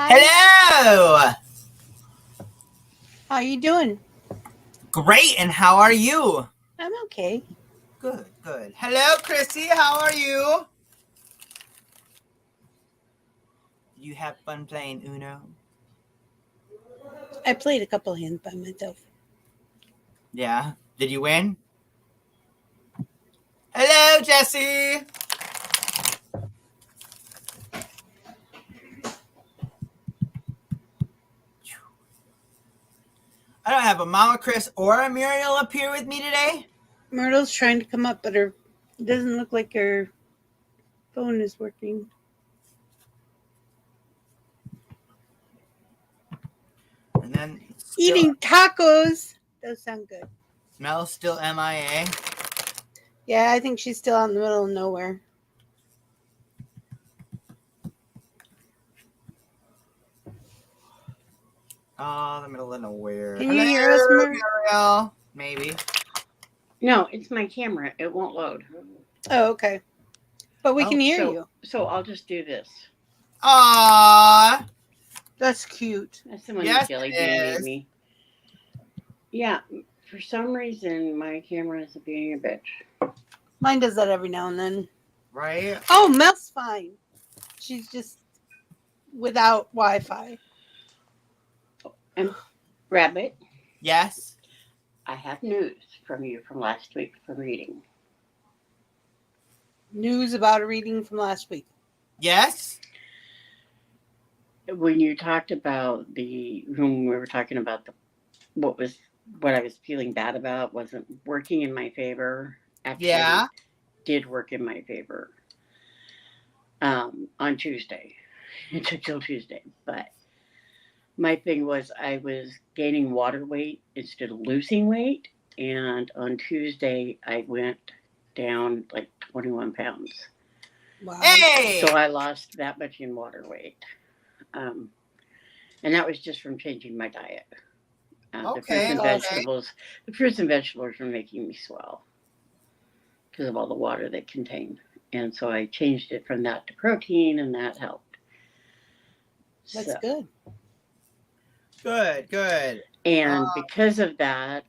Hi. Hello! How you doing? Great, and how are you? I'm okay. Good, good. Hello, Chrissy, how are you? Did you have fun playing Uno? I played a couple hands by myself. Yeah. Did you win? Hello, Jesse! I don't have a Mama Chris or a Muriel up here with me today. Myrtle's trying to come up, but it doesn't look like her phone is working. And then Eating tacos. Those sound good. Mel's still MIA. Yeah, I think she's still out in the middle of nowhere. Oh, the middle of nowhere. Can you hear us, Muriel? Maybe. No, it's my camera. It won't load. Oh, okay. But we can hear you. So I'll just do this. Aww. That's cute. That's the one Yes, that Jellybean it made me. Yeah, for some reason my camera is being a bitch. Mine does that every now and then. Right? Oh, Mel's fine. She's just without Wi-Fi. And Rabbit, Yes. I have news from you from last week from reading. News about a reading from last week. Yes? When you talked about when we were talking about what I was feeling bad about wasn't working in my favor. Actually, Yeah. did work in my favor. On Tuesday. It took till Tuesday, but my thing was I was gaining water weight instead of losing weight, and on Tuesday I went down like 21 pounds. Wow. Hey! So I lost that much in water weight. And that was just from changing my diet. The fruits and vegetables were making me swell because of all the water they contain. And so I changed it from that to protein, and that helped. That's good. Good, good. And because of that,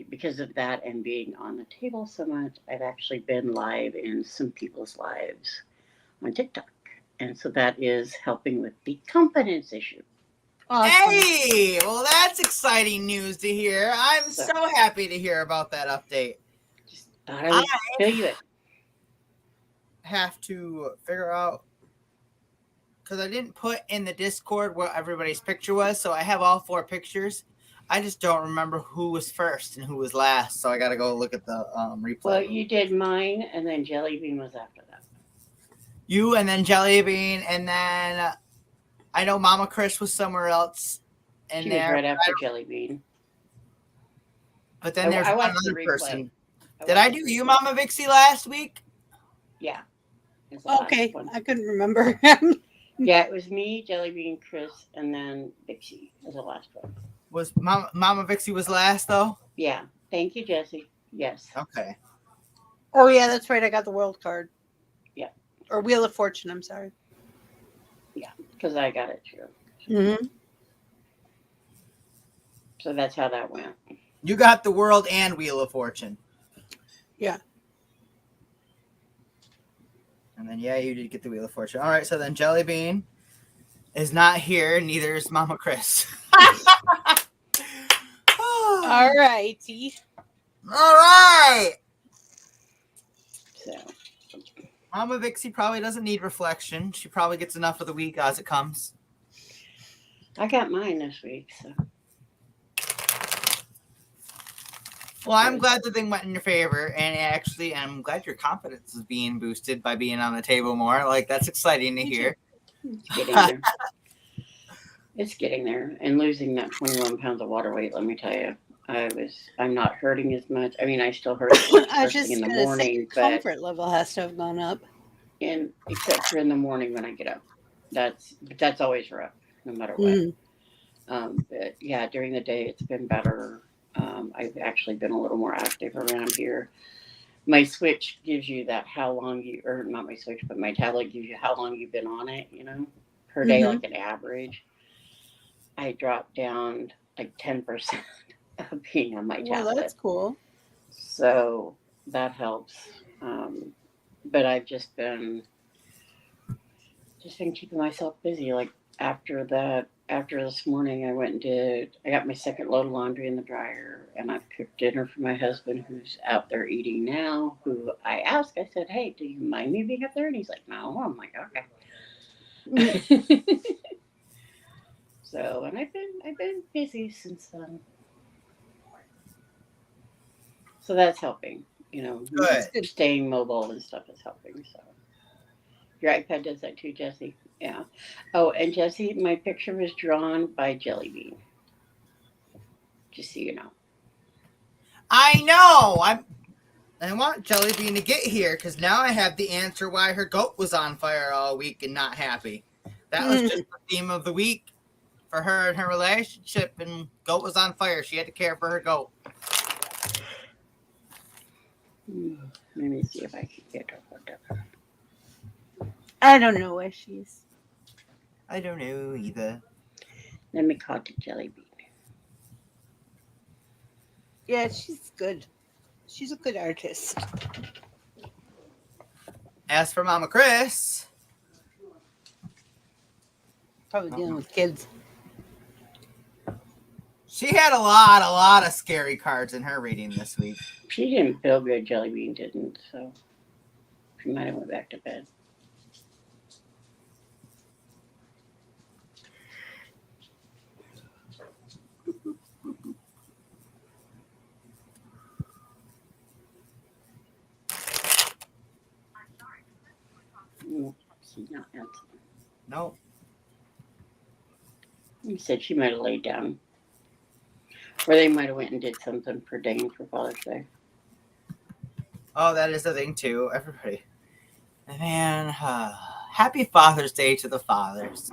because of that and being on the table so much, I've actually been live in some people's lives on TikTok. And so that is helping with the confidence issue. Awesome. Hey! Well, that's exciting news to hear. I'm so happy to hear about that update. Just thought I would tell you it. Have to figure out, because I didn't put in the Discord what everybody's picture was, so I have all 4 pictures. I just don't remember who was first and who was last, so I got to go look at the replay. Well, you did mine, and then Jellybean was after that. You, and then Jellybean, and then I know Mama Chris was somewhere else in She there. was right after Jellybean. But then there's one the other replay. person. Did I do you, Mama Vixie, last week? Yeah. Okay, I couldn't remember. Yeah, it was me, Jellybean, Chris, and then Vixie was the last one. Was Mama Vixie was last, though? Yeah. Thank you, Jesse. Yes. Okay. Oh, yeah, that's right. I got the world card. Yeah. Or Wheel of Fortune, I'm sorry. Yeah, because I got it too. Mm-hmm. So that's how that went. You got the World and Wheel of Fortune. Yeah. And then, yeah, you did get the Wheel of Fortune. All right, so then Jellybean is not here. Neither is Mama Chris. All righty. All right. So Mama Vixie probably doesn't need reflection. She probably gets enough of the week as it comes. I got mine this week. So. Well, I'm glad the thing went in your favor, and actually, I'm glad your confidence is being boosted by being on the table more. Like, that's exciting to hear. It's getting there. It's getting there. And losing that 21 pounds of water weight, let me tell you, I'm not hurting as much. I mean, I still hurt I was just in the going to say morning, your comfort level has to have gone up. And except for in the morning when I get up, that's always rough, no matter what. But yeah, during the day it's been better. I've actually been a little more active around here. My Switch gives you that how long you, or not my Switch, but my tablet gives you how long you've been on it, you know? per day, like an average, I dropped down like 10% of being on my tablet. Well, that's cool. So that helps. But I've just been keeping myself busy. Like after this morning, I got my second load of laundry in the dryer, and I've cooked dinner for my husband, who's out there eating now, who I asked, I said, hey, do you mind me being up there? And he's like, no. I'm like, okay. So, and I've been busy since then. So that's helping, Good. Staying mobile and stuff is helping. So your iPad does that too, Jesse. Yeah. Oh, and Jesse, my picture was drawn by Jellybean. Just so you know. I know. I want Jellybean to get here because now I have the answer why her goat was on fire all week and not happy. That was just the theme of the week for her and her relationship, and goat was on fire. She had to care for her goat. Let me see if I can get her. I don't know where she is. I don't know either. Let me call to Jellybean. Yeah, she's good. She's a good artist. As for Mama Chris, Probably dealing with kids. she had a lot of scary cards in her reading this week. She didn't feel good. Jellybean didn't, so she might have went back to bed. She's not answering. Nope. He said she might have laid down. Or they might have went and did something for Dane for Father's Day. Oh, that is the thing too. Everybody. Man, happy Father's Day to the fathers.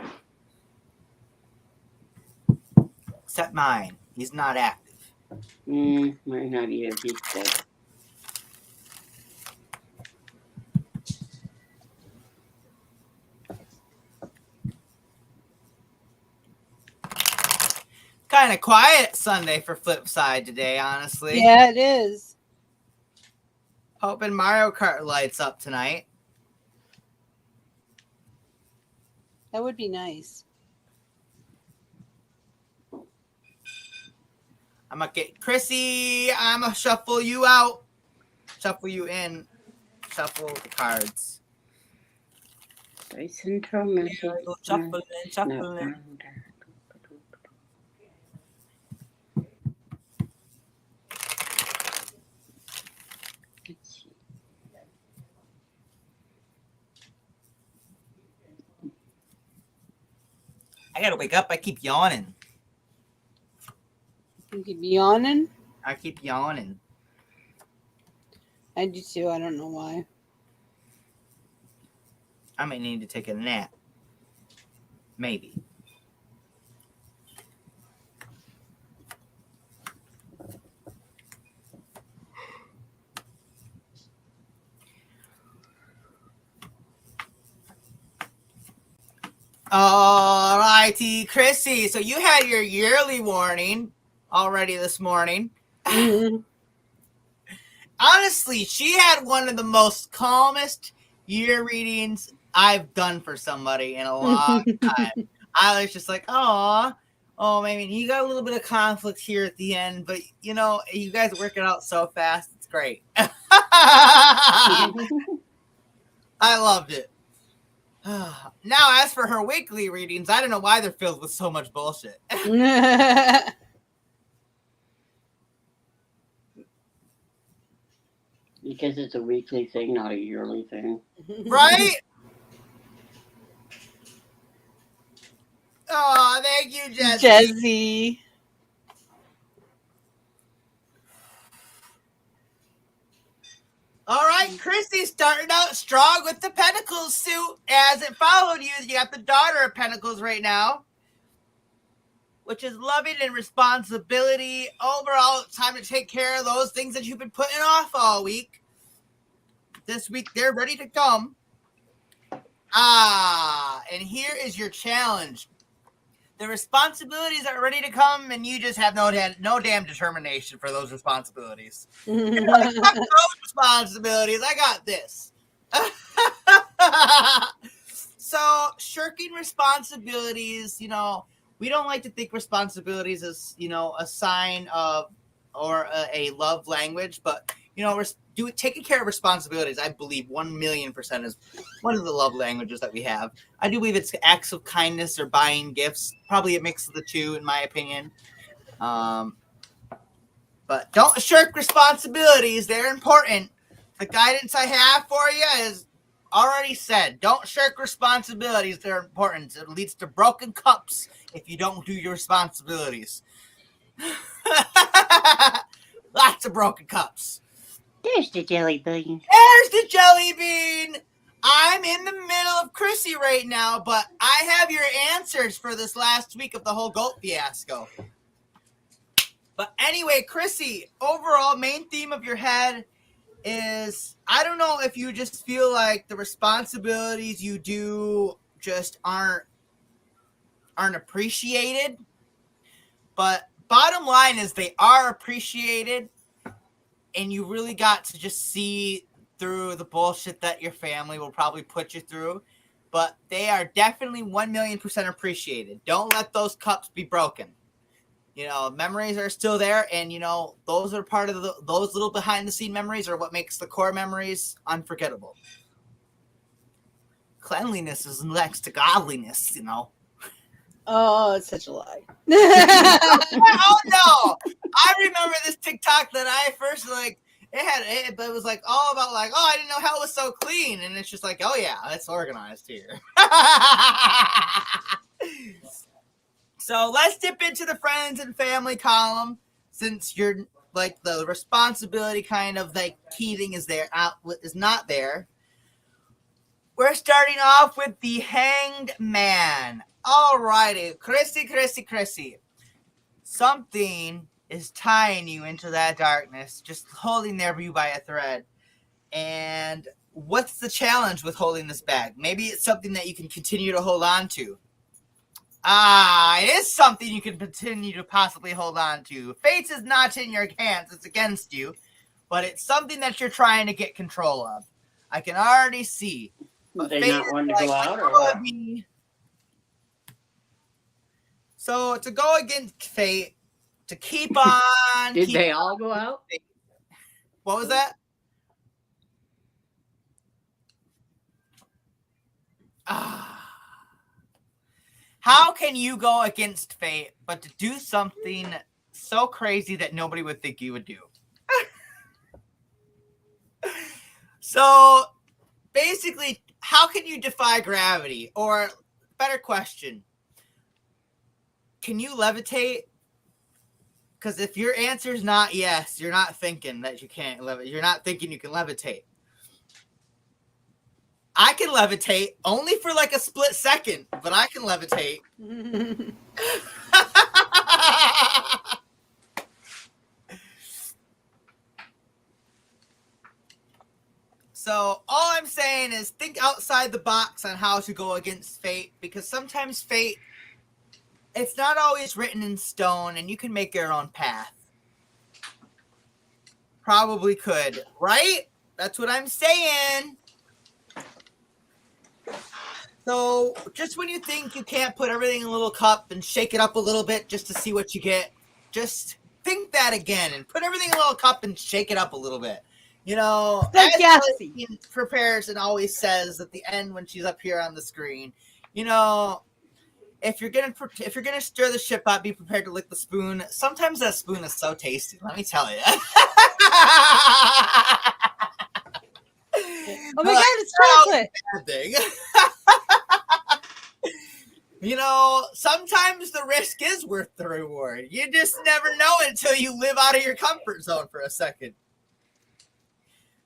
Except mine. He's not active. Might not either. He's dead. Kind of quiet Sunday for Flipside today, honestly. Yeah, it is. Hoping Mario Kart lights up tonight. That would be nice. I'm going to get Chrissy. I'm going to shuffle you out. Shuffle you in. Shuffle the cards. Shuffling. Shuffling. I got to wake up. I keep yawning. You keep yawning? I keep yawning. I do too. I don't know why. I might need to take a nap. Maybe. All righty, Chrissy. So you had your yearly warning already this morning. Honestly, she had one of the most calmest year readings I've done for somebody in a long time. I was just like, oh, maybe you got a little bit of conflict here at the end, but you guys work it out so fast. It's great. I loved it. Now, as for her weekly readings, I don't know why they're filled with so much bullshit. Because it's a weekly thing, not a yearly thing. Right? Oh, thank you, Jesse. Jesse. All right, Chrissy's starting out strong with the Pentacles suit. As it followed you, you got the Daughter of Pentacles right now, which is loving and responsibility. Overall, it's time to take care of those things that you've been putting off all week. This week, they're ready to come. And here is your challenge. The responsibilities are ready to come, and you just have no damn determination for those responsibilities. You're like, fuck those responsibilities. I got this. So shirking responsibilities, you know, we don't like to think responsibilities as, you know, a sign of or a love language, but, you know, taking care of responsibilities, I believe 1,000,000% is one of the love languages that we have. I do believe it's acts of kindness or buying gifts, probably a mix of the two, in my opinion. But don't shirk responsibilities. They're important. The guidance I have for you is already said. Don't shirk responsibilities. They're important. It leads to broken cups if you don't do your responsibilities. Lots of broken cups. There's the Jellybean. There's the Jellybean. I'm in the middle of Chrissy right now, but I have your answers for this last week of the whole goat fiasco. But anyway, Chrissy, overall main theme of your head is, I don't know if you just feel like the responsibilities you do just aren't appreciated, but bottom line is they are appreciated, and you really got to just see through the bullshit that your family will probably put you through, but they are definitely 1,000,000% appreciated. Don't let those cups be broken. You know, memories are still there, and, you know, those are part of those little behind-the-scene memories are what makes the core memories unforgettable. Cleanliness is next to godliness, you know. Oh, it's such a lie. Oh, no. I remember this TikTok that I first, it was like all about like, oh, I didn't know hell was so clean. And it's just like, oh, yeah, it's organized here. So let's dip into the friends and family column, since you're like the responsibility kind of like key thing is not there. We're starting off with the Hanged Man. All righty, Chrissy. Something is tying you into that darkness, just holding there for you by a thread. And what's the challenge with holding this bag? Maybe it's something that you can continue to hold on to. It is something you can continue to possibly hold on to. Fate is not in your hands, it's against you, but it's something that you're trying to get control of. I can already see. But They not wanting to go out, or what? So to go against fate, to keep on. Did they all go out? What was that? How can you go against fate, but to do something so crazy that nobody would think you would do? So basically, how can you defy gravity? Or better question, can you levitate? Because if your answer is not yes, you're not thinking that you can't levitate. You're not thinking you can levitate. I can levitate only for like a split second, but I can levitate. So all I'm saying is think outside the box on how to go against fate, because sometimes fate, it's not always written in stone, and you can make your own path. Probably could, right? That's what I'm saying. So just when you think you can't put everything in a little cup and shake it up a little bit just to see what you get, just think that again and put everything in a little cup and shake it up a little bit. You know, as Jellybean prepares and always says at the end when she's up here on the screen, you know, if you're gonna stir the ship up, be prepared to lick the spoon. Sometimes that spoon is so tasty. Let me tell you. Oh my God, it's chocolate. Thing. You know, sometimes the risk is worth the reward. You just never know until you live out of your comfort zone for a second.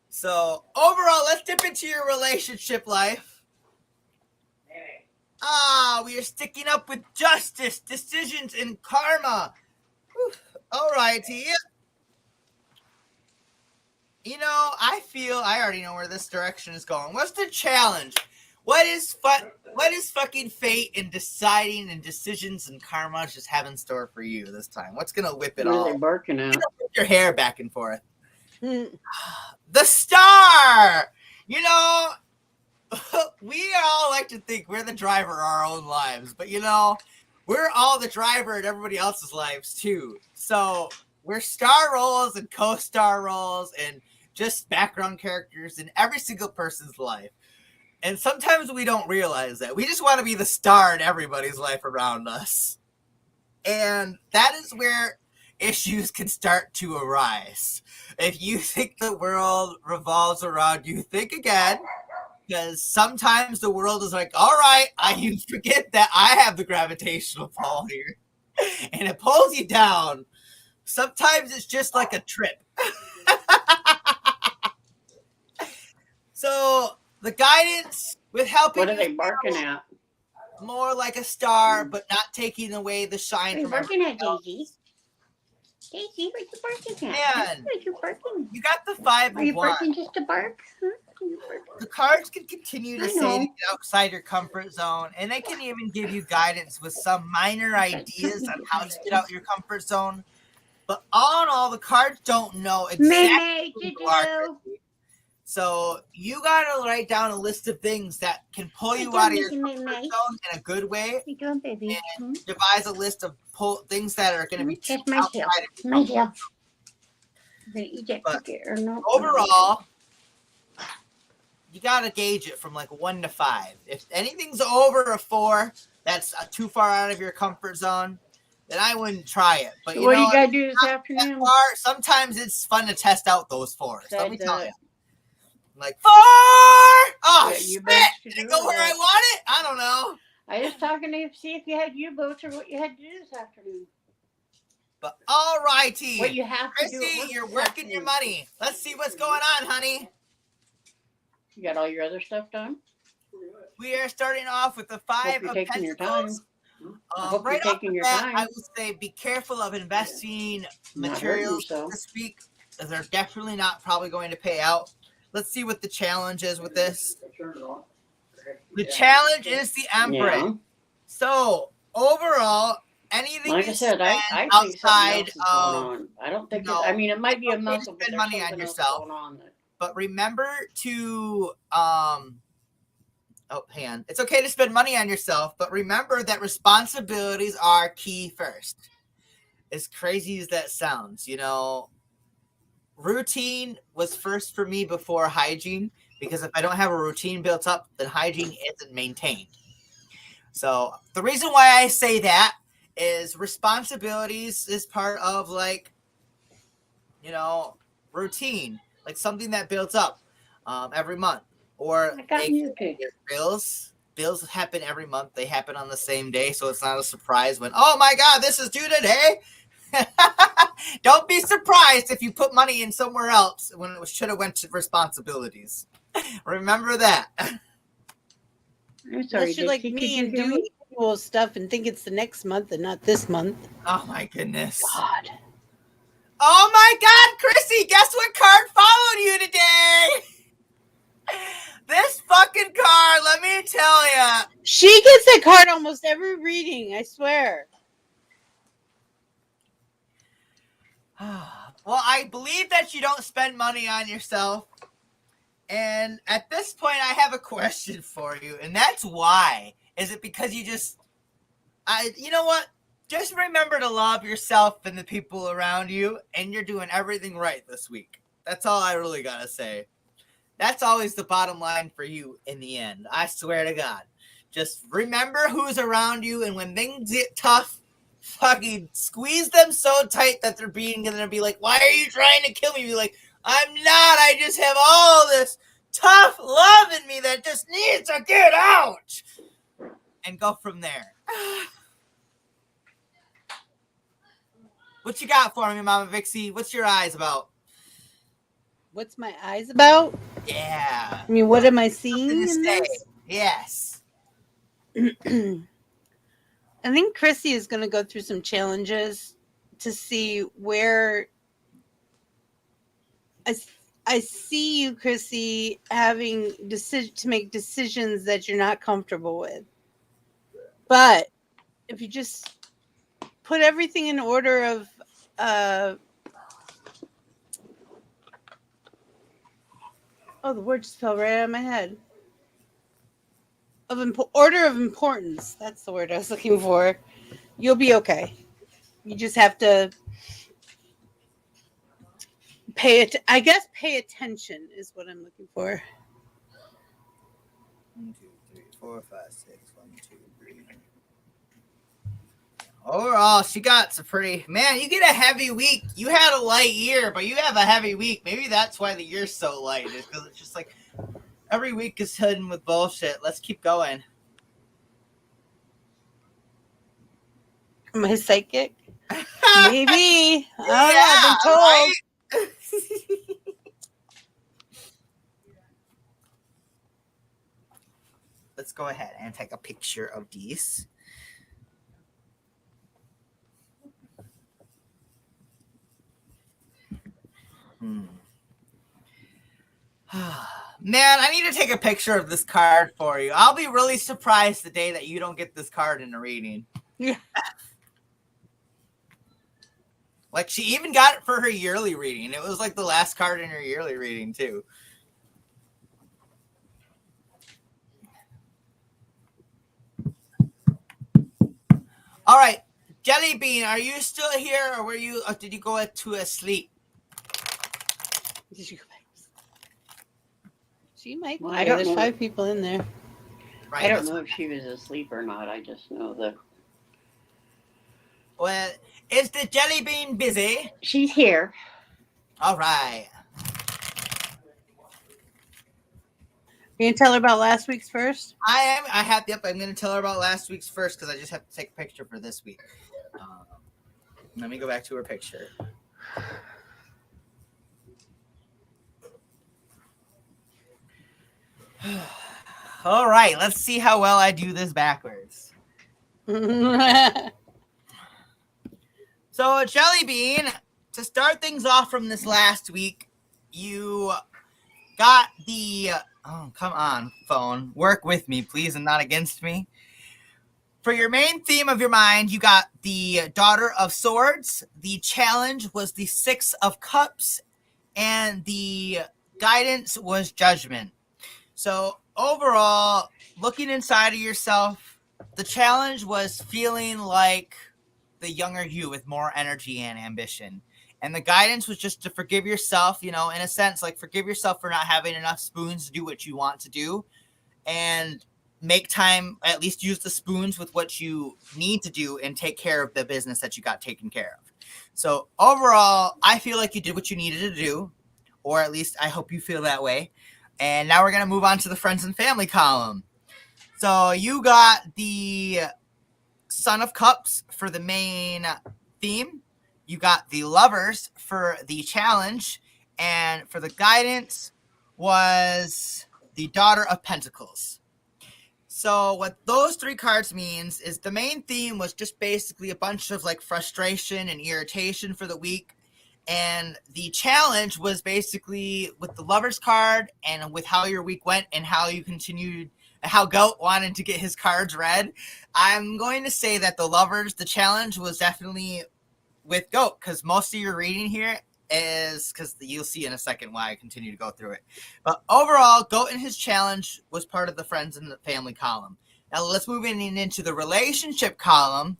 So overall, let's dip into your relationship life. We are sticking up with justice, decisions, and karma. Whew. All righty. You know, I feel I already know where this direction is going. What's the challenge? What is fucking fate and deciding and decisions and karma just have in store for you this time? What's gonna whip it What all? are they barking at? Whip your hair back and forth. Hmm. The star. You know, we all like to think we're the driver of our own lives, but we're all the driver in everybody else's lives too. So we're star roles and co-star roles and just background characters in every single person's life. And sometimes we don't realize that. We just want to be the star in everybody's life around us. And that is where issues can start to arise. If you think the world revolves around you, think again. Because sometimes the world is like, all right, you forget that I have the gravitational pull here. And it pulls you down. Sometimes it's just like a trip. So the guidance with helping. What are they barking at? More like a star, but not taking away the shine from barking at, else. Daisy? Daisy, what you barking at? Man, What you barking? You got the 5 Are you of wands. barking just to bark? Huh? The cards can continue to I say know. to get outside your comfort zone, and they can even give you guidance with some minor ideas on how to get out your comfort zone. But all in all, the cards don't know exactly who you are. So you gotta write down a list of things that can pull you out of your comfort zone in a good way, and devise a list of things that are going to be outside of your comfort zone. But overall, you gotta gauge it from like 1 to 5. If anything's over a 4, that's too far out of your comfort zone, then I wouldn't try it. But what do you gotta do this afternoon? Sometimes it's fun to test out those 4s. Let me tell you. Like 4! Oh, yeah, shit! Did it go where I want it? I don't know. I was talking to you to see if you had U-boats or what you had to do this afternoon. But all righty. What you have to do. Chrissy, you're working your money. Let's see what's going on, honey. You got all your other stuff done? We are starting off with the 5 of taking your time. Right off the bat, I would say be careful of investing materials this week, as they're definitely not probably going to pay out. Let's see what the challenge is with this. The challenge is the Emperor. Yeah. So overall, anything like I said, I outside think of, I don't think. No, I mean, it might be a muscle, spend money on yourself. But remember to hang on. It's okay to spend money on yourself, but remember that responsibilities are key first. As crazy as that sounds, routine was first for me before hygiene, because if I don't have a routine built up, then hygiene isn't maintained. So the reason why I say that is responsibilities is part of routine, like something that builds up every month. Or bills happen every month. They happen on the same day, so it's not a surprise when, oh my God, this is due today. Don't be surprised if you put money in somewhere else when it should have went to responsibilities. Remember that. Unless you're like me and do annual stuff and think it's the next month and not this month. Oh my goodness. God. Oh my God, Chrissy, guess what card followed you today? This fucking card, let me tell ya. She gets that card almost every reading, I swear. Well, I believe that you don't spend money on yourself. And at this point, I have a question for you. And that's why. Is it because you you know what? Just remember to love yourself and the people around you. And you're doing everything right this week. That's all I really got to say. That's always the bottom line for you in the end. I swear to God. Just remember who's around you. And when things get tough, fucking squeeze them so tight that they're gonna be like, why are you trying to kill me? Be like, I'm not. I just have all this tough love in me that just needs to get out. And go from there. What you got for me, Mama Vixie? What's your eyes about? What's my eyes about? Yeah. I mean, what am I seeing in this? Yes. I think Chrissy is going to go through some challenges to see where I see you, Chrissy, having to make decisions that you're not comfortable with. But if you just put everything in order of the word just fell right out of my head. Order of importance. That's the word I was looking for. You'll be okay. You just have to pay attention is what I'm looking for. 1, 2, 3, 4, 5, 6. 1, 2, 3. Overall, she got some pretty. Man, you get a heavy week. You had a light year, but you have a heavy week. Maybe that's why the year's so light. Is because it's just like every week is hidden with bullshit. Let's keep going. Am I psychic? Maybe. I don't know. I've been told. Right? Let's go ahead and take a picture of these. Man, I need to take a picture of this card for you. I'll be really surprised the day that you don't get this card in a reading. Yeah. Like, she even got it for her yearly reading. It was like the last card in her yearly reading, too. All right, Jellybean, are you still here, or did you go to sleep? Did you go back? She might be. Well, I don't There's know. 5 people in there. Right, I don't know if she was asleep or not. I just know that. Well, is the Jellybean busy? She's here. All right. You can tell her about last week's first? I'm going to tell her about last week's first because I just have to take a picture for this week. Let me go back to her picture. All right, let's see how well I do this backwards. So, Jellybean, to start things off from this last week, you got the... Oh, come on, phone. Work with me, please, and not against me. For your main theme of your mind, you got the Daughter of Swords. The challenge was the 6 of Cups, and the guidance was Judgment. So, overall, looking inside of yourself, the challenge was feeling like the younger you with more energy and ambition. And the guidance was just to forgive yourself, in a sense, like forgive yourself for not having enough spoons to do what you want to do. And make time, at least use the spoons with what you need to do and take care of the business that you got taken care of. So overall, I feel like you did what you needed to do, or at least I hope you feel that way. And now we're going to move on to the friends and family column. So you got the Son of Cups for the main theme. You got the Lovers for the challenge. And for the guidance was the Daughter of Pentacles. So what those 3 cards means is the main theme was just basically a bunch of like frustration and irritation for the week. And the challenge was basically with the Lovers card and with how your week went and how you continued, how Goat wanted to get his cards read. I'm going to say that the challenge was definitely with Goat, because most of your reading here is, because you'll see in a second why I continue to go through it. But overall, Goat and his challenge was part of the friends and the family column. Now let's move into the relationship column.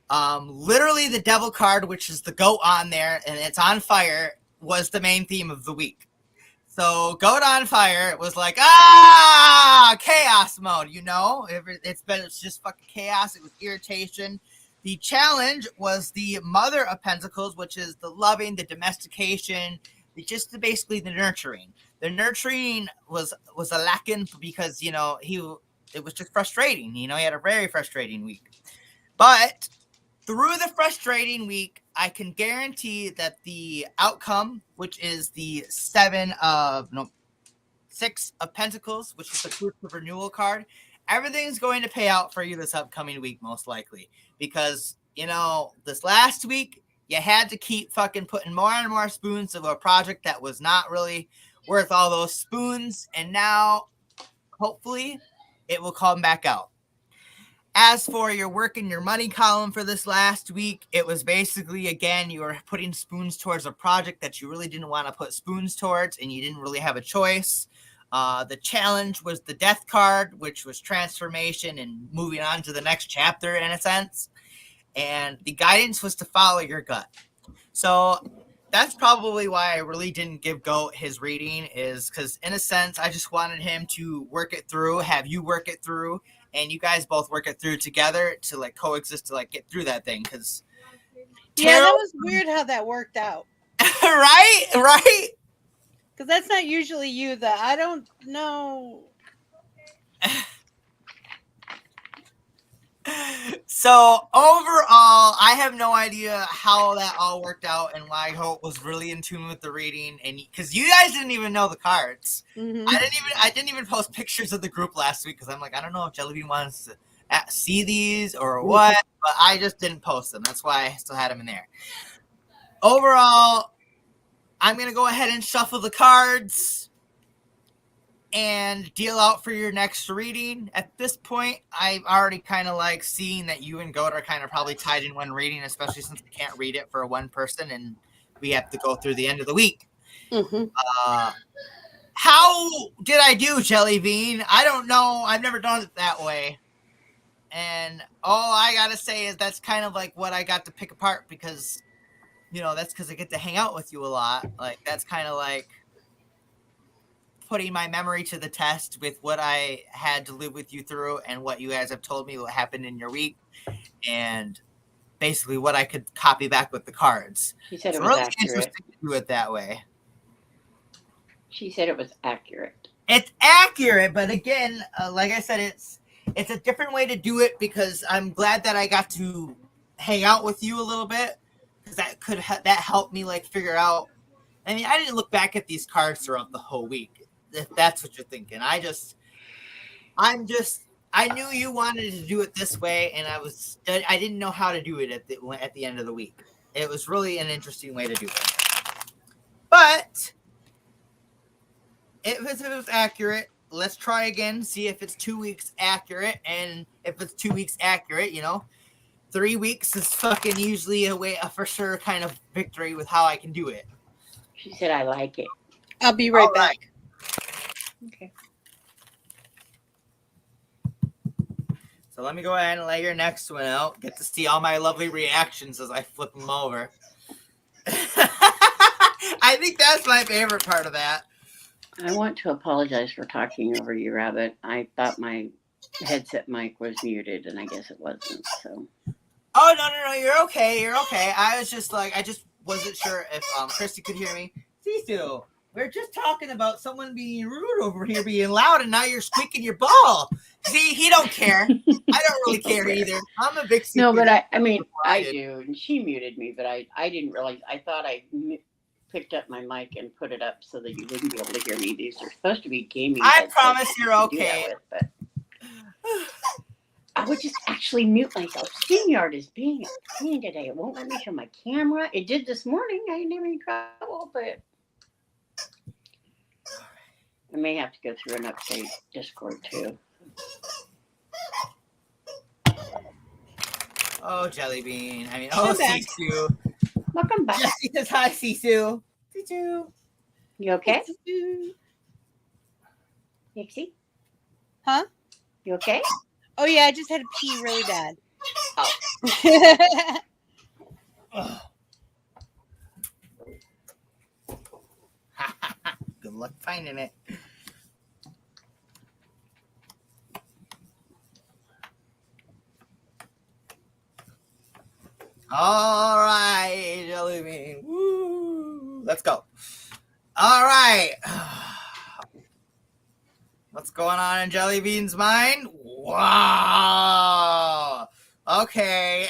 Literally the Devil card, which is the Goat on there, and it's on fire, was the main theme of the week. So Goat on Fire was like, chaos mode, it's just fucking chaos. It was irritation. The challenge was the Mother of Pentacles, which is the loving, the domestication, basically the nurturing. The nurturing was a lacking because, it was just frustrating. He had a very frustrating week. But through the frustrating week, I can guarantee that the outcome, which is the 6 of Pentacles, which is the Truth of Renewal card, everything's going to pay out for you this upcoming week, most likely. Because, this last week, you had to keep fucking putting more and more spoons of a project that was not really worth all those spoons. And now, hopefully, it will come back out. As for your work in your money column for this last week, it was basically, again, you were putting spoons towards a project that you really didn't want to put spoons towards, and you didn't really have a choice. The challenge was the death card, which was transformation and moving on to the next chapter in a sense. And the guidance was to follow your gut. So that's probably why I really didn't give Goat his reading, is because in a sense, I just wanted him to work it through, have you work it through, and you guys both work it through together to like coexist, to like get through that thing. Because yeah, that was weird how that worked out. right. Because that's not usually you. That I don't know. So overall, I have no idea how that all worked out and why Hope was really in tune with the reading, and because you guys didn't even know the cards. Mm-hmm. I didn't even post pictures of the group last week because I'm like, I don't know if Jellybean wants to see these or what, but I just didn't post them. That's why I still had them in there. Overall, I'm gonna go ahead and shuffle the cards and deal out for your next reading. At this point, I'm already kind of like seeing that you and Goat are kind of probably tied in one reading, especially since we can't read it for one person and we have to go through the end of the week. Mm-hmm. How did I do, Jellybean? I don't know. I've never done it that way. And all I got to say is that's kind of like what I got to pick apart because, you know, that's because I get to hang out with you a lot. Like, that's kind of like putting my memory to the test with what I had to live with you through and what you guys have told me what happened in your week and basically what I could copy back with the cards. She said it's it was really accurate. interesting to do it that way. She said it was accurate. It's accurate, but again, like I said, it's a different way to do it because I'm glad that I got to hang out with you a little bit because that helped me like figure out. I mean, I didn't look back at these cards throughout the whole week. If that's what you're thinking. I knew you wanted to do it this way, and I didn't know how to do it at the end of the week. It was really an interesting way to do it. But if it was accurate, let's try again, see if it's 2 weeks accurate, and if it's 2 weeks accurate, 3 weeks is fucking usually a for sure kind of victory with how I can do it. She said, I like it. I'll be right back. Okay. So let me go ahead and lay your next one out. Get to see all my lovely reactions as I flip them over. I think that's my favorite part of that. I want to apologize for talking over you, Rabbit. I thought my headset mic was muted, and I guess it wasn't. So. Oh, no, you're okay. You're okay. I just wasn't sure if Christy could hear me. Sisu, we're just talking about someone being rude over here, being loud, and now you're squeaking your ball. See, he don't care. I don't really care either. I'm a big No, but I mean, I do. And she muted me, but I didn't realize. I thought I picked up my mic and put it up so that you wouldn't be able to hear me. These are supposed to be gaming. I promise you're okay. But I would just actually mute myself. StreamYard is being a pain today. It won't let me show my camera. It did this morning. I didn't have any trouble, but I may have to go through an update Discord too. Oh, Jellybean. I mean, Sisu. Welcome back. Yes, yes, hi, Sisu. Sisu. You okay? Nixie? Huh? You okay? Oh, yeah, I just had to pee really bad. Oh. Good luck finding it. All right, Jellybean. Woo. Let's go. All right. What's going on in Jellybean's mind? Wow. Okay.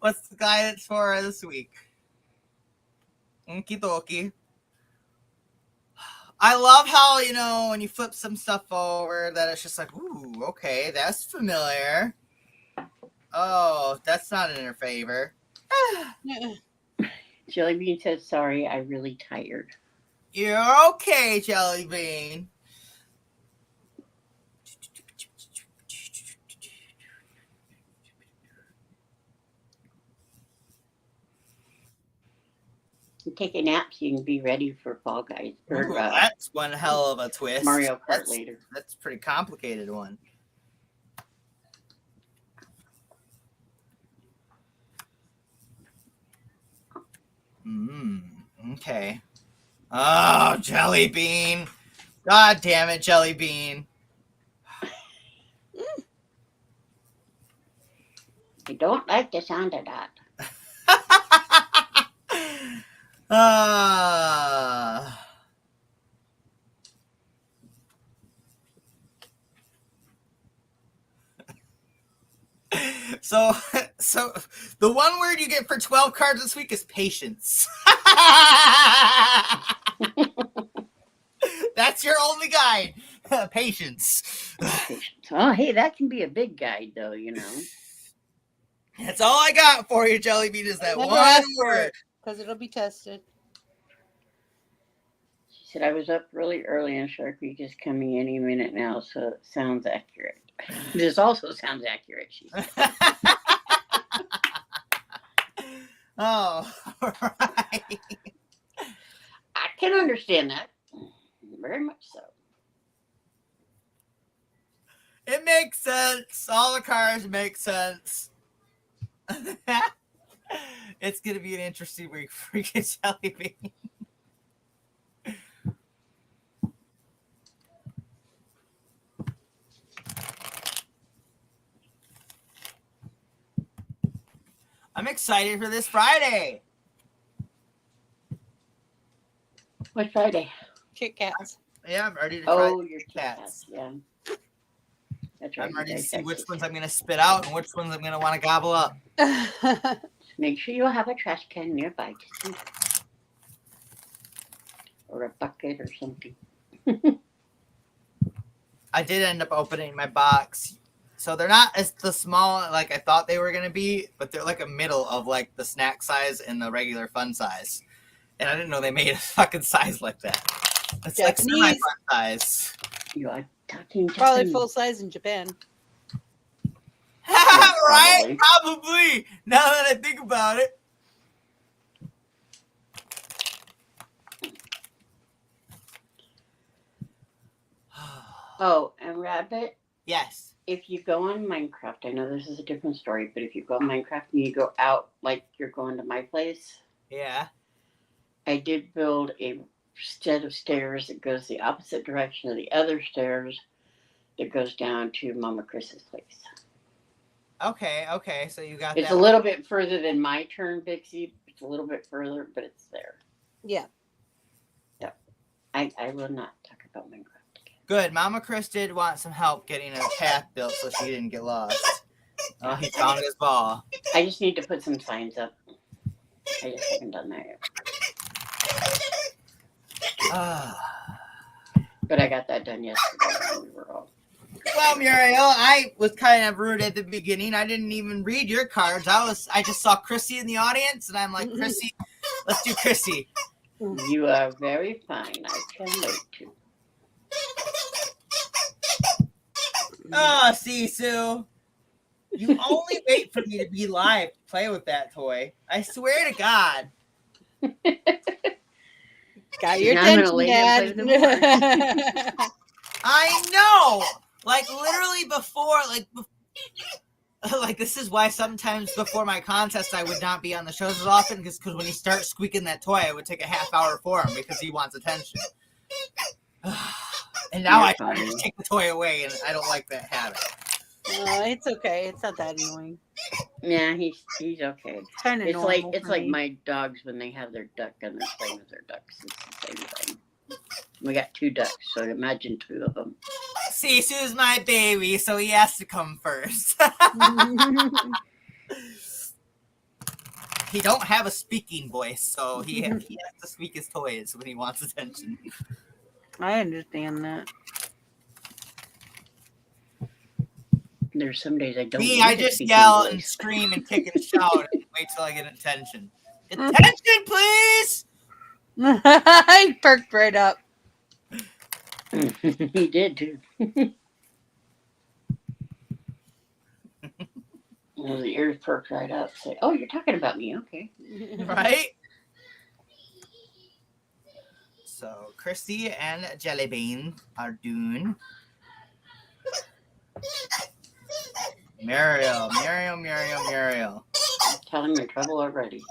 What's the guidance for this week? Okie dokie. I love how, when you flip some stuff over, that it's just like, ooh, okay, that's familiar. Oh, that's not in her favor. Jellybean says, sorry, I'm really tired. You're okay, Jellybean. You take a nap so you can be ready for Fall Guys. Or, Ooh, that's one hell of a twist. Mario Kart later. That's a pretty complicated one. Okay. Oh, Jellybean. God damn it, Jellybean. I don't like the sound of that. So the one word you get for 12 cards this week is patience. That's your only guide. Patience. Oh, hey, that can be a big guide, though, you know. That's all I got for you, Jellybean, is that Never one ask for word. it, because it'll be tested. She said, I was up really early and Shark Week is coming any minute now, so it sounds accurate. This also sounds accurate, she said. Oh, all right. I can understand that. Very much so. It makes sense. All the cars make sense. It's going to be an interesting week for Jellybean. I'm excited for this Friday. What Friday? Kit Kats. Yeah, I'm ready to try Your Kit Kats. Kats. Yeah. That's right. I'm ready to see which ones I'm going to spit out and which ones I'm going to want to gobble up. Make sure you have a trash can nearby. Or a bucket or something. I did end up opening my box. So they're not as the small like I thought they were going to be, but they're like a middle of like the snack size and the regular fun size. And I didn't know they made a fucking size like that. It's like semi-fun size. You are talking Probably full size in Japan. Right? Probably. Now that I think about it. Oh, and Rabbit? Yes. If you go on Minecraft, I know this is a different story, but if you go on Minecraft and you go out like you're going to my place. Yeah. I did build a set of stairs that goes the opposite direction of the other stairs that goes down to Mama Chris's place. Okay. So you got It's that. a little bit further than my turn, Bixie. It's a little bit further, but it's there. Yeah. Yep. I will not talk about Minecraft again. Good. Mama Chris did want some help getting a path built so she didn't get lost. Oh, he found his ball. I just need to put some signs up. I just haven't done that yet. But I got that done yesterday when we were all. Well, Muriel, I was kind of rude at the beginning. I didn't even read your cards. I just saw Chrissy in the audience, and I'm like, Chrissy, let's do Chrissy. You are very fine. I can't wait to. Oh, Sisu. You only wait for me to be live to play with that toy. I swear to God. Got your attention, Dad. I know. Like literally before, like this is why sometimes before my contest I would not be on the shows as often because when he starts squeaking that toy, it would take a half hour for him because he wants attention. And now I try to just take the toy away, and I don't like that habit. It's okay. It's not that annoying. Yeah, he's okay. It's kind of normal. It's like my dogs when they have their duck and they're playing with their ducks. It's the same thing. We got 2 ducks, so imagine 2 of them. Sisu's my baby, so he has to come first. He don't have a speaking voice, so he has to squeak his toys when he wants attention. I understand that. There's some days I don't. Me, I just yell and scream and kick and shout and wait till I get attention. Attention, please! He perked right up. He did too. Those ears perked right up. Say, "Oh, you're talking about me, okay?" Right? So, Christy and Jellybean are doing Muriel. Tell him you're trouble already.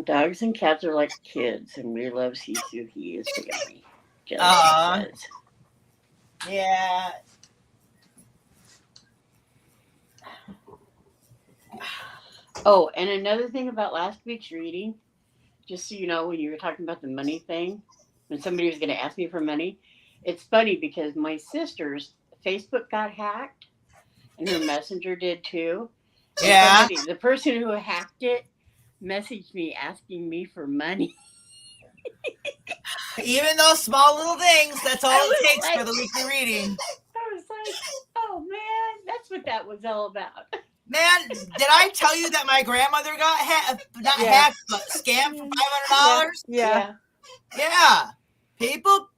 Dogs and cats are like kids, and we love Sisu. He is family. Jellybean says. Yeah. Oh, and another thing about last week's reading, just so you know, when you were talking about the money thing, when somebody was going to ask me for money, it's funny because my sister's Facebook got hacked, and her messenger did too. Yeah. The person who hacked it messaged me asking me for money. Even those small little things, that's all it takes for the weekly reading. I was like, oh man, that's what that was all about. Man, did I tell you that my grandmother got hacked, hacked, but scammed for $500? Yeah. Yeah. People,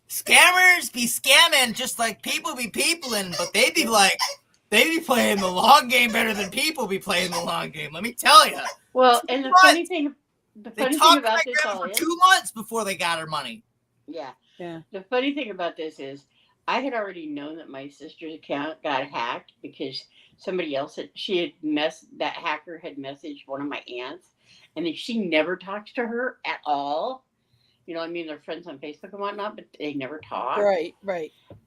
scammers be scamming just like people be peopling, but they be playing the long game better than people be playing the long game. Let me tell you. Well, and the funny thing about this all for is 2 months before they got her money. Yeah. Yeah. The funny thing about this is I had already known that my sister's account got hacked because somebody else that hacker had messaged one of my aunts, and then she never talks to her at all. You know, I mean, they're friends on Facebook and whatnot, but they never talk. Right.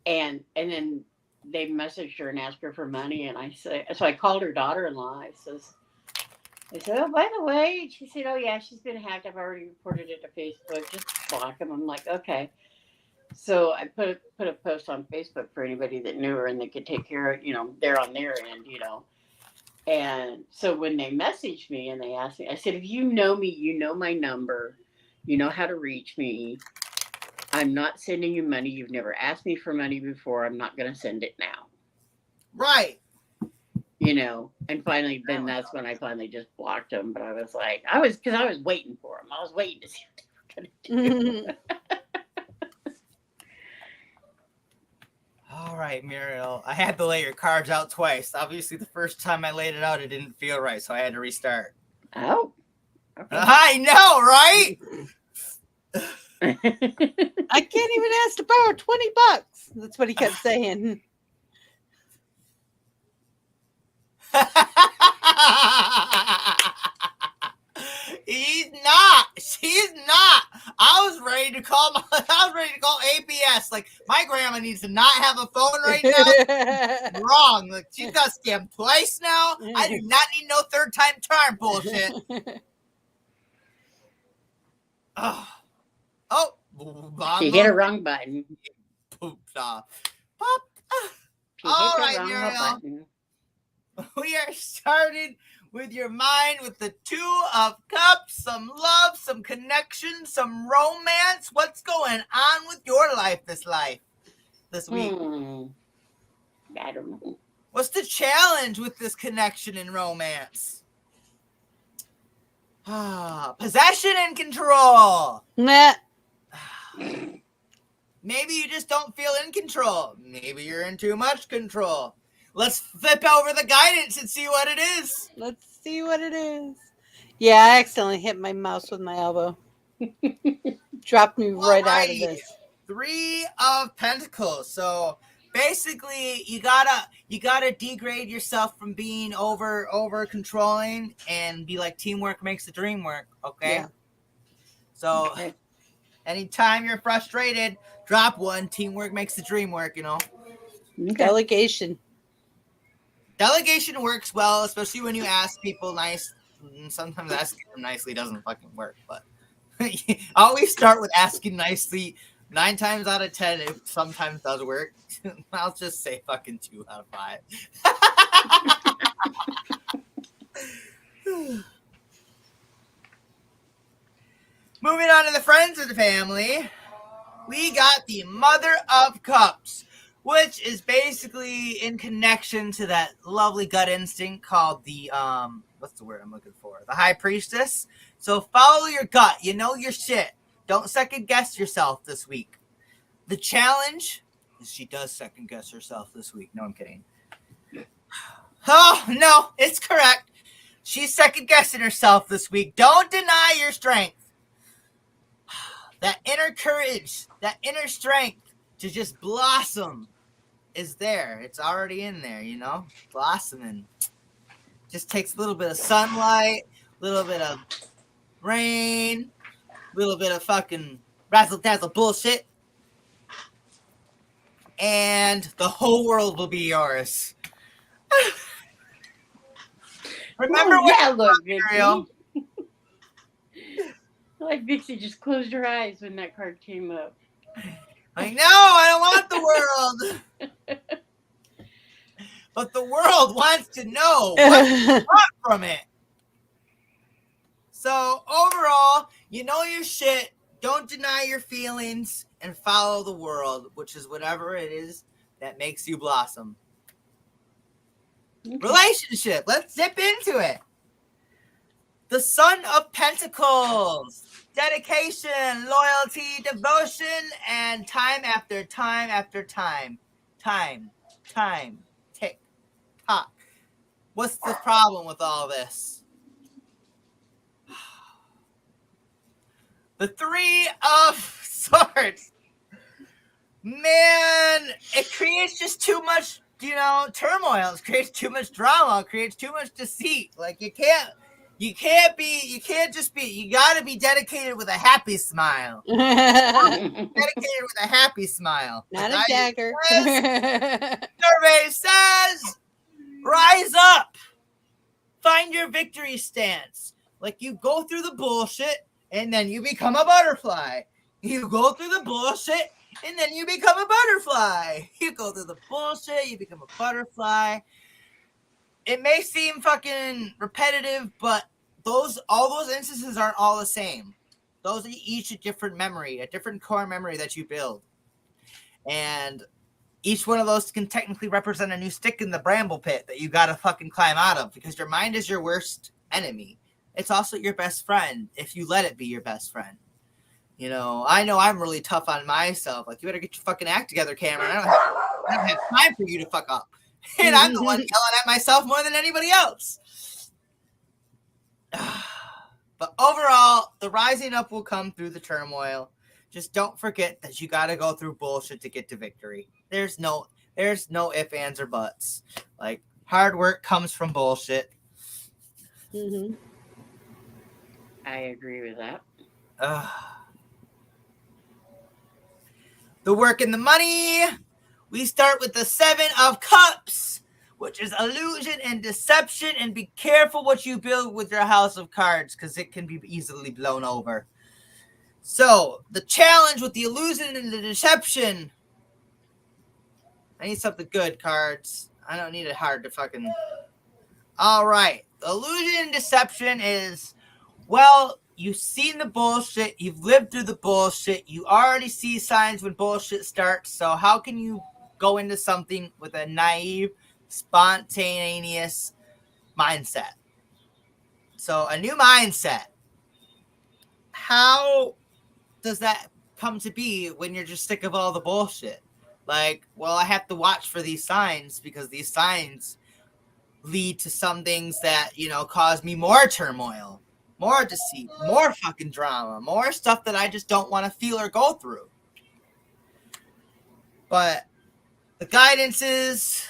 And then they messaged her and asked her for money, and so I called her daughter-in-law. I said, oh, by the way, she said, oh yeah, she's been hacked. I've already reported it to Facebook. Just block them. I'm like, okay. So I put a post on Facebook for anybody that knew her and they could take care of, they're on their end, And so when they messaged me and they asked me, I said, if you know me, you know my number, you know how to reach me. I'm not sending you money. You've never asked me for money before. I'm not going to send it now. Right. And finally, then that's when I finally just blocked them. But I was like, because I was waiting for them. I was waiting to see what they were going to do. All right, Muriel. I had to lay your cards out twice. Obviously, the first time I laid it out, it didn't feel right, so I had to restart. Oh. Okay. I know, right? I can't even ask to borrow $20. That's what he kept saying. He's not. She's not. I was ready to call APS. Like, my grandma needs to not have a phone right now. Wrong. Like, she's got scammed twice now. I do not need no third time charm bullshit. She hit a wrong button. Pooped off. Pop. All right, Muriel. We are starting with your mind with the 2 of Cups, some love, some connection, some romance. What's going on with your life this week? I don't know. What's the challenge with this connection and romance? Possession and control. Nah. Maybe you just don't feel in control. Maybe you're in too much control. Let's flip over the guidance and see what it is. Let's see what it is. Yeah, I accidentally hit my mouse with my elbow. Dropped me right out of this. 3 of Pentacles. So basically, you gotta degrade yourself from being over controlling and be like, teamwork makes the dream work. Okay. Yeah. So anytime you're frustrated, drop 1. Teamwork makes the dream work. Okay. Delegation works well, especially when you ask people nice. Sometimes asking them nicely doesn't fucking work, but always start with asking nicely. 9 times out of 10, it sometimes does work. I'll just say fucking 2 out of 5. moving on to the friends of the family, we got the Mother of Cups, which is basically in connection to that lovely gut instinct called the, what's the word I'm looking for? The High Priestess. So follow your gut. You know your shit. Don't second guess yourself this week. The challenge is she does second guess herself this week. No, I'm kidding. Oh, no, it's correct. She's second guessing herself this week. Don't deny your strength. That inner courage, that inner strength to just blossom is there. It's already in there, you know, blossoming. Just takes a little bit of sunlight, a little bit of rain, a little bit of fucking razzle-dazzle bullshit, and the whole world will be yours. Remember look, like Vixie just closed her eyes when that card came up. Like, no, I don't want the world. But the world wants to know what you want from it. So overall, you know your shit. Don't deny your feelings and follow the world, which is whatever it is that makes you blossom. Okay. Relationship. Let's zip into it. The Son of Pentacles. Dedication, loyalty, devotion, and time after time after time. Time. Tick. Tock. What's the problem with all this? The Three of Swords. Man, it creates just too much, turmoil. It creates too much drama. It creates too much deceit. Like, you gotta be dedicated with a happy smile. Dedicated with a happy smile. Not a dagger. Survey says, rise up. Find your victory stance. Like, you go through the bullshit and then you become a butterfly. You go through the bullshit and then you become a butterfly. You go through the bullshit, you become a butterfly. It may seem fucking repetitive, but all those instances aren't all the same. Those are each a different memory, a different core memory that you build. And each one of those can technically represent a new stick in the bramble pit that you gotta fucking climb out of, because your mind is your worst enemy. It's also your best friend if you let it be your best friend. I know I'm really tough on myself. Like, you better get your fucking act together, Cameron. I don't have time for you to fuck up. And I'm the one yelling at myself more than anybody else. But overall, the rising up will come through the turmoil. Just don't forget that you got to go through bullshit to get to victory. There's no ifs, ands, or buts. Like, hard work comes from bullshit. Mm-hmm. I agree with that. The work and the money. We start with the Seven of Cups, which is illusion and deception. And be careful what you build with your house of cards, because it can be easily blown over. So, the challenge with the illusion and the deception. I need something good, cards. I don't need it hard to fucking... All right. The illusion and deception is, well, you've seen the bullshit. You've lived through the bullshit. You already see signs when bullshit starts. So how can you go into something with a naive, spontaneous mindset? So a new mindset. How does that come to be when you're just sick of all the bullshit? Like, well, I have to watch for these signs because these signs lead to some things that, cause me more turmoil, more deceit, more fucking drama, more stuff that I just don't want to feel or go through. But the guidance is,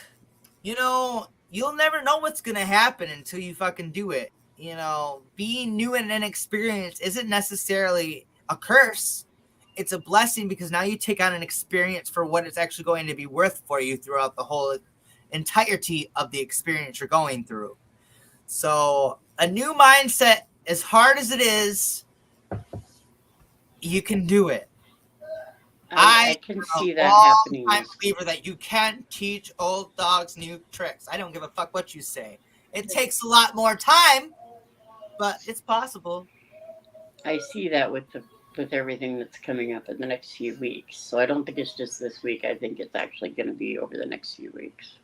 you'll never know what's going to happen until you fucking do it. Being new and inexperienced isn't necessarily a curse. It's a blessing, because now you take on an experience for what it's actually going to be worth for you throughout the whole entirety of the experience you're going through. So a new mindset, as hard as it is, you can do it. I can see that happening. I'm a believer that you can teach old dogs new tricks. I don't give a fuck what you say. It takes a lot more time, but it's possible. I see that with with everything that's coming up in the next few weeks. So I don't think it's just this week. I think it's actually going to be over the next few weeks.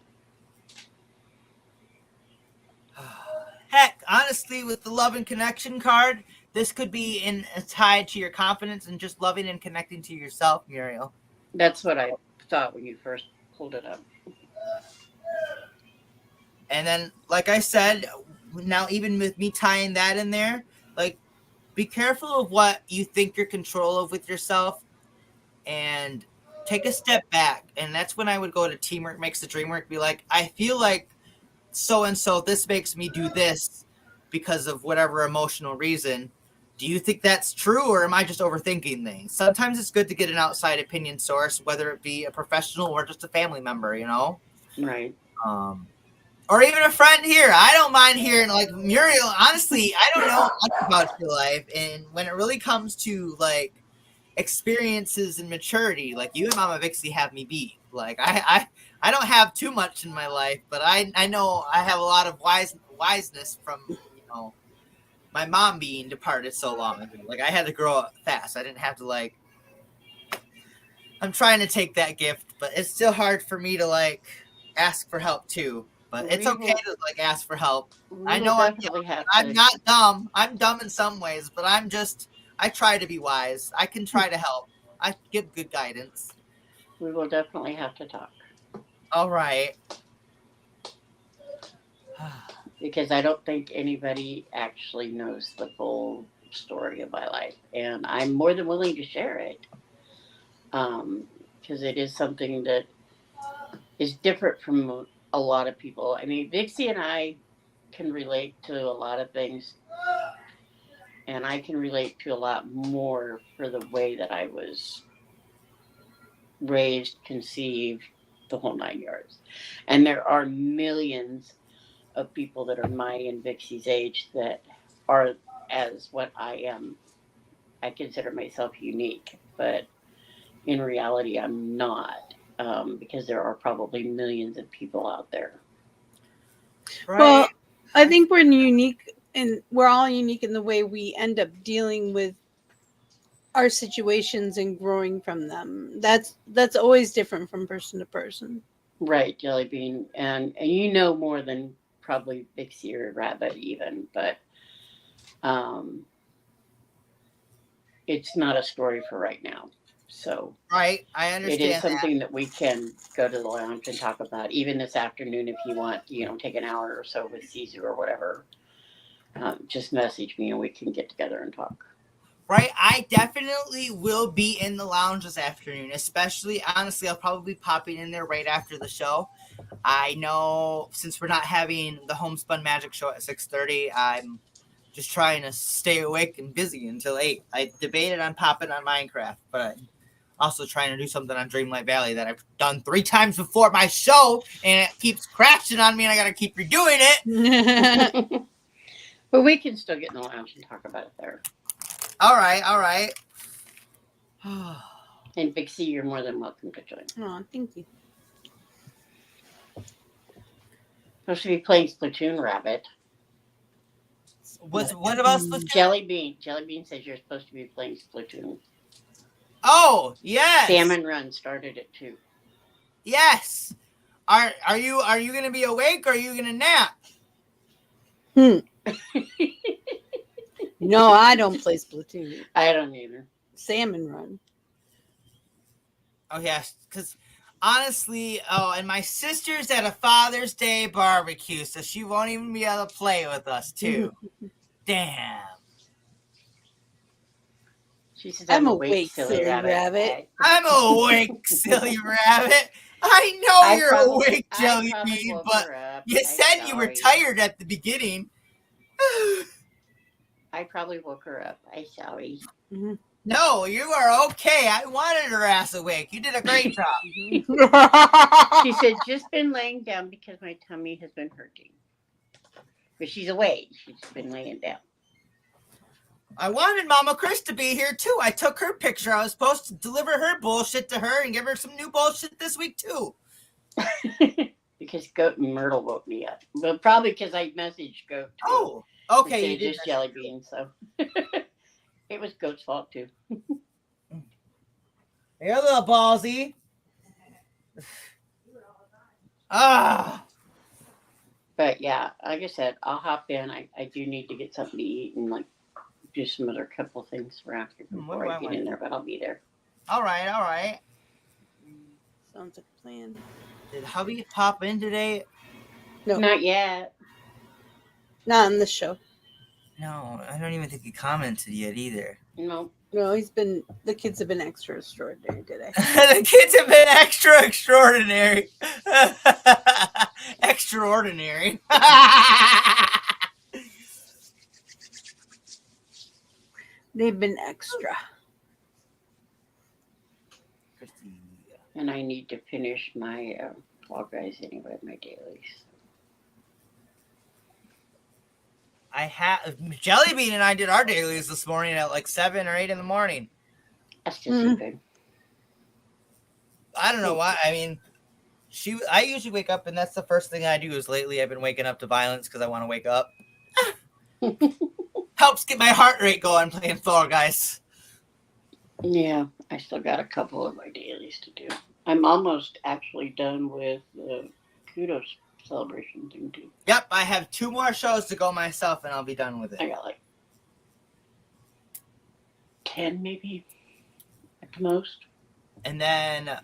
Heck, honestly, with the love and connection card, this could be tied to your confidence and just loving and connecting to yourself, Muriel. That's what I thought when you first pulled it up. And then, like I said, now even with me tying that in there, like, be careful of what you think you're control of with yourself and take a step back. And that's when I would go to teamwork makes the dream work. Be like, I feel like so-and-so, this makes me do this because of whatever emotional reason. Do you think that's true, or am I just overthinking things? Sometimes it's good to get an outside opinion source, whether it be a professional or just a family member, you know? Right. Or even a friend here. I don't mind hearing, like, Muriel, honestly, I don't know much about your life. And when it really comes to, like, experiences and maturity, like, you and Mama Vixie have me beat. Like, I don't have too much in my life, but I know I have a lot of wiseness from, you know, my mom being departed so long ago. Like, I had to grow up fast. I didn't have to, like, I'm trying to take that gift, but it's still hard for me to, like, ask for help too. But it's okay to, like, ask for help. I know I'm not dumb. I'm dumb in some ways, but I try to be wise. I can try to help. I give good guidance. We will definitely have to talk. All right. Because I don't think anybody actually knows the full story of my life. And I'm more than willing to share it. Because it is something that is different from a lot of people. I mean, Vixie and I can relate to a lot of things. And I can relate to a lot more for the way that I was raised, conceived, the whole 9 yards. And there are millions of people that are my and Vixie's age that are as what I am. I consider myself unique, but in reality, I'm not, because there are probably millions of people out there. Right. Well, I think we're unique, and we're all unique in the way we end up dealing with our situations and growing from them. That's always different from person to person. Right, Jellybean, and you know more than probably Vixie or Rabbit even, but it's not a story for right now. So right, I understand. It is something that we can go to the lounge and talk about, even this afternoon if you want, you know, take an hour or so with Caesar or whatever. Just message me and we can get together and talk. Right, I definitely will be in the lounge this afternoon, especially, honestly, I'll probably be popping in there right after the show. I know since we're not having the Homespun Magic show at 6:30, I'm just trying to stay awake and busy until 8. I debated on popping on Minecraft, but I'm also trying to do something on Dreamlight Valley that I've done 3 times before my show, and it keeps crashing on me, and I got to keep redoing it. But we can still get in the lounge and talk about it there. All right. And Vixie, you're more than welcome to join. Oh, thank you. Supposed to be playing Splatoon, Rabbit. What about Splatoon? Jellybean says you're supposed to be playing Splatoon. Oh, yes. Salmon Run started it too. Yes. Are you gonna be awake or are you gonna nap? No, I don't play Splatoon. I don't either. Salmon Run. Oh yes, because honestly, and my sister's at a Father's Day barbecue, so she won't even be able to play with us too. Damn. She says, I'm awake, silly rabbit. I'm awake, silly rabbit. I know you're awake, Jellybean, but you said you were tired at the beginning. I probably woke her up. I'm sorry. Mm-hmm. No, you are okay. I wanted her ass awake. You did a great job. She said, just been laying down because my tummy has been hurting. But she's awake. She's been laying down. I wanted Mama Chris to be here too. I took her picture. I was supposed to deliver her bullshit to her and give her some new bullshit this week too. Because Goat and Myrtle woke me up. But probably because I messaged Goat too. Oh, okay. You did just Jellybean, so. It was Goat's fault too. You're a little ballsy. Ah. But yeah, like I said, I'll hop in. I do need to get something to eat and like do some other couple things around here before I get in there, but I'll be there. All right. Sounds like a plan. Did hubby pop in today? No, Not yet. not on this show. No, I don't even think he commented yet either. No. No, the kids have been extra extraordinary today. The kids have been extraordinary. Extraordinary. They've been extra. And I need to finish my Fall Guys anyway, my dailies. Jellybean and I did our dailies this morning at like 7 or 8 in the morning. That's just good. I don't know why. I mean, I usually wake up and that's the first thing I do. Is lately I've been waking up to violence because I want to wake up. Helps get my heart rate going playing Fall Guys. Yeah, I still got a couple of my dailies to do. I'm almost actually done with the kudos celebration thing too. Yep, I have 2 more shows to go myself and I'll be done with it. I got like 10 maybe at the most. And then,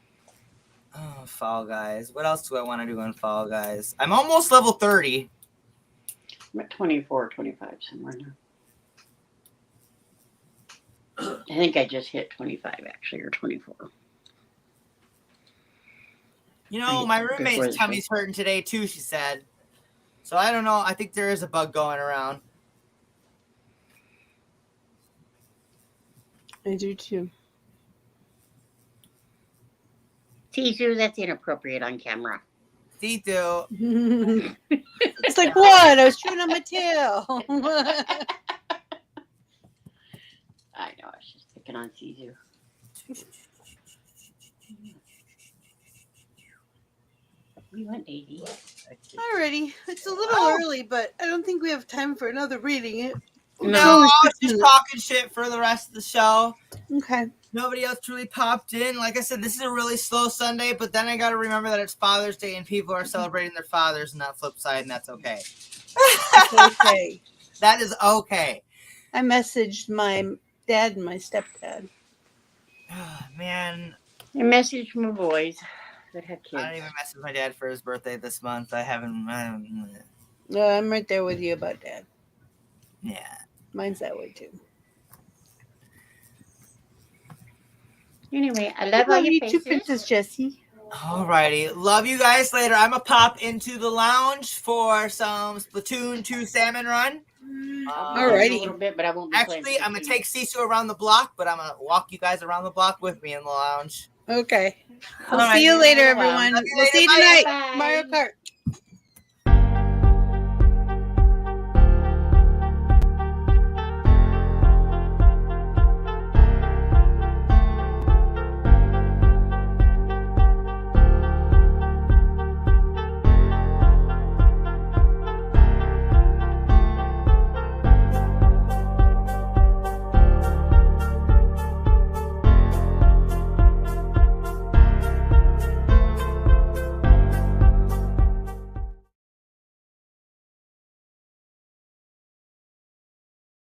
Fall Guys. What else do I want to do on Fall Guys? I'm almost level 30. I'm at 24, 25 somewhere now. I think I just hit 25 actually, or 24. You know, my roommate's tummy's hurting today too, she said. So I don't know. I think there is a bug going around. I do too. Teaser, that's inappropriate on camera. Tito. It's like, what? I was chewing on my tail. I know, I was just picking on Caesar. We went 80. Alrighty. It's a little early, but I don't think we have time for another reading. No, I was just talking shit for the rest of the show. Okay. Nobody else really popped in. Like I said, this is a really slow Sunday, but then I got to remember that it's Father's Day and people are celebrating their fathers and not Flipside, and that's okay. It's okay. That is okay. I messaged my dad and my stepdad. Man. A message from my boys that have kids. I don't even message my dad for his birthday this month. I haven't. No, I'm right there with you about dad. Yeah. Mine's that way too. Anyway, I love all your you faces. too, Princess Jessie. Alrighty. Love you guys later. I'm going to pop into the lounge for some Splatoon 2 Salmon Run. Alrighty. A little bit, but I won't be Actually, I'm going to take Sisu around the block, but I'm going to walk you guys around the block with me in the lounge. Okay. We'll All see you right. later, everyone. We'll see you Bye. tonight. Mario Kart.